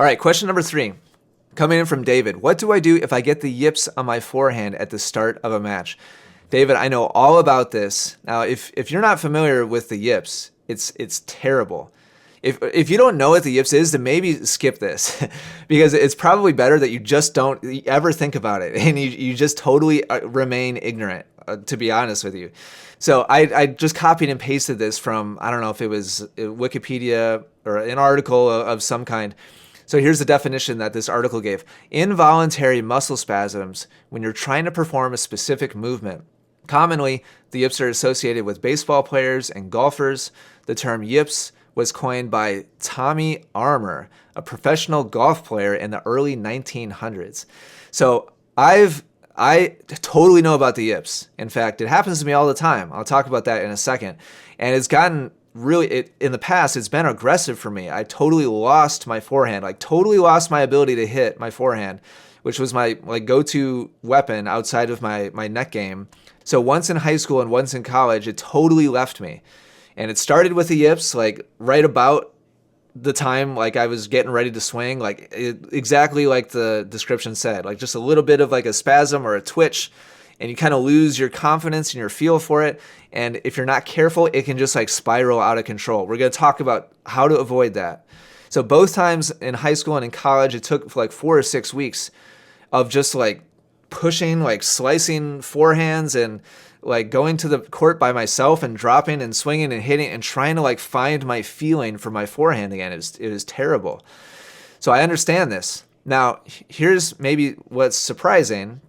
All right, question number 3. Coming in from David. What do I do if I get the yips on my forehand at the start of a match? David, I know all about this. Now, if you're not familiar with the yips, it's terrible. If you don't know what the yips is, then maybe skip this because it's probably better that you just don't ever think about it and you just totally remain ignorant, to be honest with you. So I just copied and pasted this from, I don't know if it was Wikipedia or an article of some kind. So here's the definition that this article gave. Involuntary muscle spasms when you're trying to perform a specific movement. Commonly, the yips are associated with baseball players and golfers. The term yips was coined by Tommy Armour, a professional golf player in the early 1900s. So I totally know about the yips. In fact, it happens to me all the time. I'll talk about that in a second. And it's gotten in the past, it's been aggressive for me. I totally lost my forehand, totally lost my ability to hit my forehand, which was my go-to weapon outside of my net game. So once in high school and once in college, it totally left me. And it started with the yips, right about the time I was getting ready to swing, exactly like the description said, just a little bit of a spasm or a twitch, and you kind of lose your confidence and your feel for it. And if you're not careful, it can just spiral out of control. We're going to talk about how to avoid that. So both times in high school and in college, it took 4 or 6 weeks of just pushing, slicing forehands and going to the court by myself and dropping and swinging and hitting and trying to find my feeling for my forehand again. It was terrible. So I understand this. Now, here's maybe what's surprising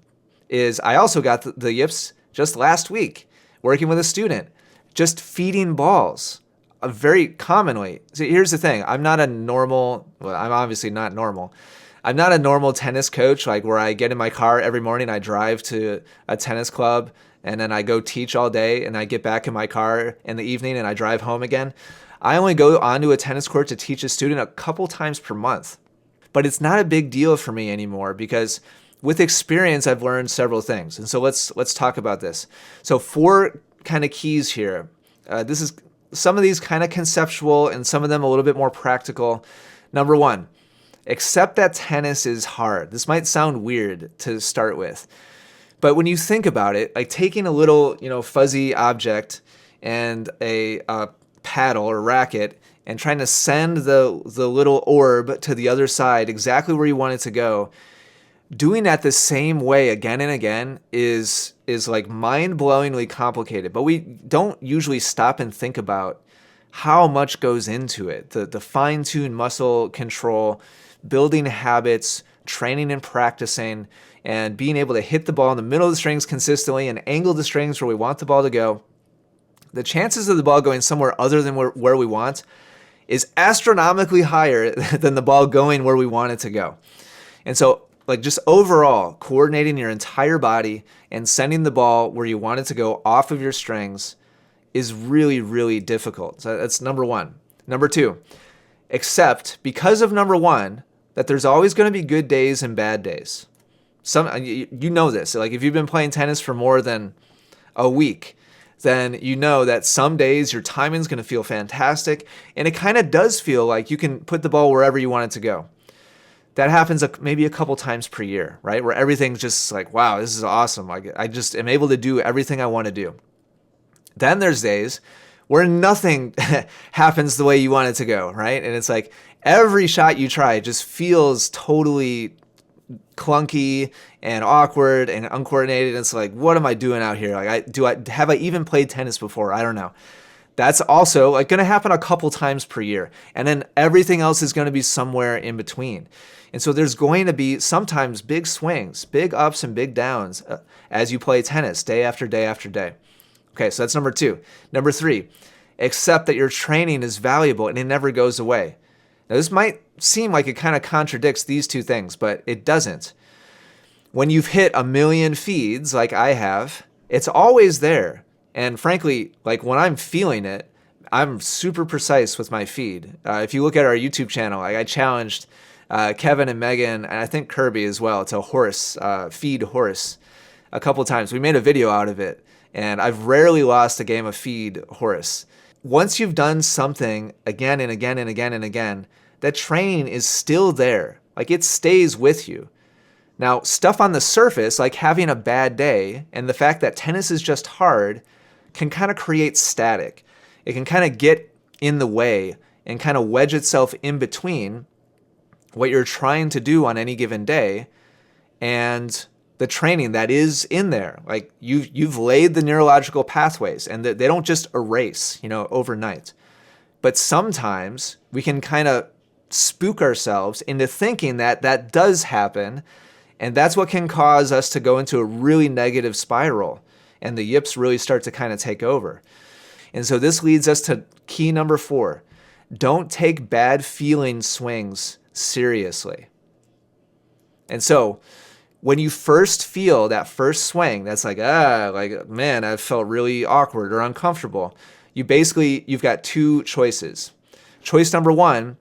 is I also got the yips just last week working with a student, just feeding balls very commonly. See, here's the thing. I'm obviously not normal. I'm not a normal tennis coach, where I get in my car every morning, I drive to a tennis club, and then I go teach all day, and I get back in my car in the evening, and I drive home again. I only go onto a tennis court to teach a student a couple times per month. But it's not a big deal for me anymore because with experience, I've learned several things. And so let's talk about this. So 4 kind of keys here. This is some of these kind of conceptual and some of them a little bit more practical. Number 1, accept that tennis is hard. This might sound weird to start with. But when you think about it, taking a little, fuzzy object and a paddle or racket and trying to send the little orb to the other side exactly where you want it to go, doing that the same way again and again is mind-blowingly complicated. But we don't usually stop and think about how much goes into it. The fine-tuned muscle control, building habits, training and practicing, and being able to hit the ball in the middle of the strings consistently and angle the strings where we want the ball to go. The chances of the ball going somewhere other than where we want is astronomically higher than the ball going where we want it to go. And so just overall, coordinating your entire body and sending the ball where you want it to go off of your strings is really, really difficult. So that's number 1. Number 2, accept, because of number 1, that there's always going to be good days and bad days. You know this. If you've been playing tennis for more than a week, then you know that some days your timing's going to feel fantastic, and it kind of does feel like you can put the ball wherever you want it to go. That happens maybe a couple times per year, right? Where everything's just wow, this is awesome. I just am able to do everything I want to do. Then there's days where nothing happens the way you want it to go, right? And it's every shot you try just feels totally clunky and awkward and uncoordinated. It's what am I doing out here? Have I even played tennis before? I don't know. That's also going to happen a couple times per year. And then everything else is going to be somewhere in between. And so there's going to be sometimes big swings, big ups and big downs as you play tennis day after day after day. Okay, so that's number 2. Number 3, accept that your training is valuable and it never goes away. Now, this might seem like it kind of contradicts these 2 things, but it doesn't. When you've hit 1 million feeds like I have, it's always there. And frankly, when I'm feeling it, I'm super precise with my feed. If you look at our YouTube channel, I challenged Kevin and Megan, and I think Kirby as well, to feed horse a couple times. We made a video out of it, and I've rarely lost a game of feed horse. Once you've done something again and again and again and again, that training is still there. Like, it stays with you. Now, stuff on the surface, like having a bad day and the fact that tennis is just hard, can kind of create static. It can kind of get in the way and kind of wedge itself in between what you're trying to do on any given day and the training that is in there. Like, you've laid the neurological pathways, and they don't just erase, overnight. But sometimes we can kind of spook ourselves into thinking that that does happen, and that's what can cause us to go into a really negative spiral, and the yips really start to kind of take over. And so this leads us to key number 4. Don't take bad feeling swings seriously. And so when you first feel that first swing, that's like, man, I felt really awkward or uncomfortable. You've got 2 choices. Choice number 1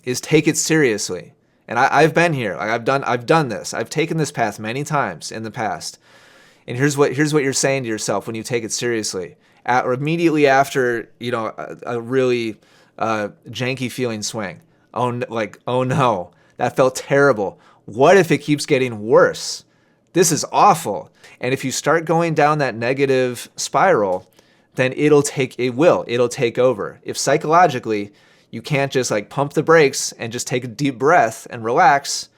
is take it seriously. And I've been here. Like, I've done this. I've taken this path many times in the past. And here's what you're saying to yourself when you take it seriously. Or immediately after, a really janky feeling swing. Oh no, that felt terrible. What if it keeps getting worse? This is awful. And if you start going down that negative spiral, then it'll take over. If psychologically you can't just like pump the brakes and just take a deep breath and relax,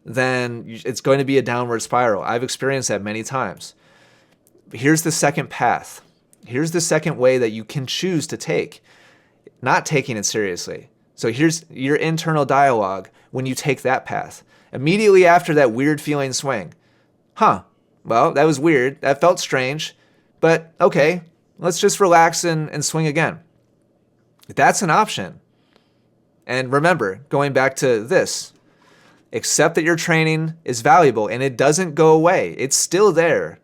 then it's going to be a downward spiral. I've experienced that many times. But here's the second path. Here's the second way that you can choose to take, not taking it seriously. So here's your internal dialogue when you take that path. Immediately after that weird feeling swing. Well, that was weird. That felt strange. But okay, let's just relax and swing again. That's an option. And remember, going back to this, accept that your training is valuable and it doesn't go away. It's still there.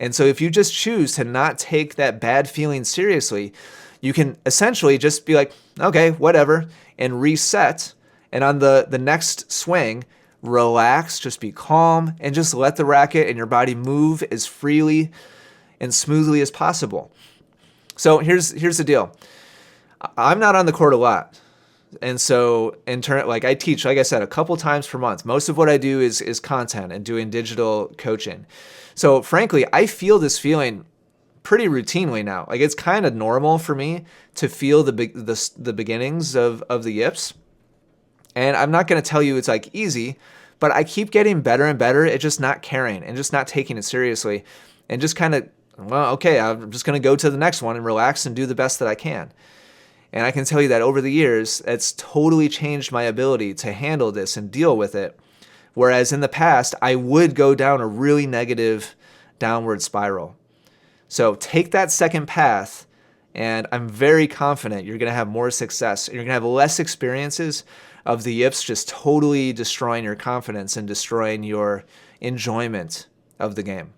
And so if you just choose to not take that bad feeling seriously, you can essentially just be like, okay, whatever, and reset. And on the next swing, relax, just be calm, and just let the racket and your body move as freely and smoothly as possible. So here's the deal. I'm not on the court a lot. And so I teach, like I said, a couple times per month. Most of what I do is content and doing digital coaching. So frankly, I feel this feeling pretty routinely now. Like, it's kind of normal for me to feel the beginnings of the yips. And I'm not going to tell you it's like easy, but I keep getting better and better at just not caring and just not taking it seriously and just kind of, well, okay, I'm just going to go to the next one and relax and do the best that I can. And I can tell you that over the years, it's totally changed my ability to handle this and deal with it. Whereas in the past, I would go down a really negative downward spiral. So take that second path, and I'm very confident you're going to have more success. You're going to have less experiences of the yips just totally destroying your confidence and destroying your enjoyment of the game.